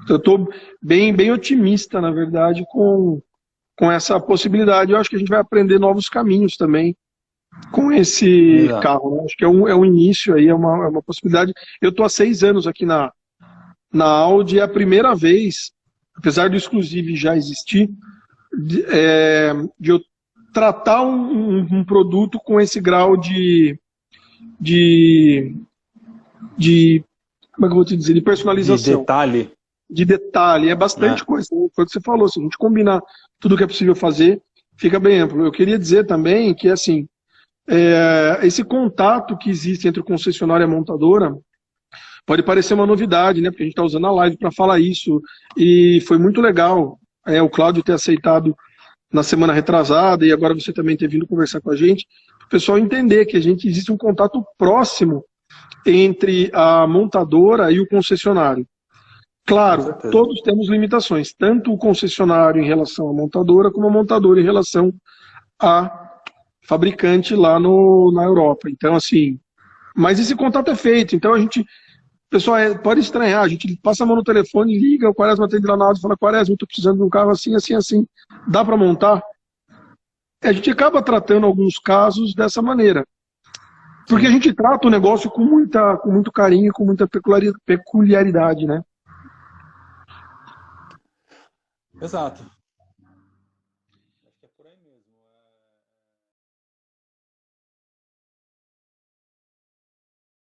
Eu estou bem otimista, na verdade, com essa possibilidade. Eu acho que a gente vai aprender novos caminhos também com esse carro. Né? Acho que é um início aí, é uma possibilidade. Eu estou há 6 anos aqui na Audi, é a primeira vez, apesar do exclusive já existir, de eu tratar um produto com esse grau de como é que eu vou te dizer, de personalização. De detalhe. É bastante coisa. Foi o que você falou. Se a gente combinar tudo que é possível fazer, fica bem amplo. Eu queria dizer também que, assim, esse contato que existe entre o concessionário e a montadora pode parecer uma novidade, né? Porque a gente está usando a live para falar isso. E foi muito legal o Cláudio ter aceitado na semana retrasada e agora você também ter vindo conversar com a gente, para o pessoal entender que existe um contato próximo entre a montadora e o concessionário. Claro, todos temos limitações, tanto o concessionário em relação à montadora, como a montadora em relação à fabricante lá na Europa. Então, assim, mas esse contato é feito, então o pessoal pode estranhar, a gente passa a mão no telefone, liga, o Quaresma atende lá na Audi e fala, Quaresma, eu estou precisando de um carro assim, assim, assim, dá para montar? A gente acaba tratando alguns casos dessa maneira. Porque a gente trata o negócio com muito carinho, com muita peculiaridade, né? Exato. Acho que é por aí mesmo.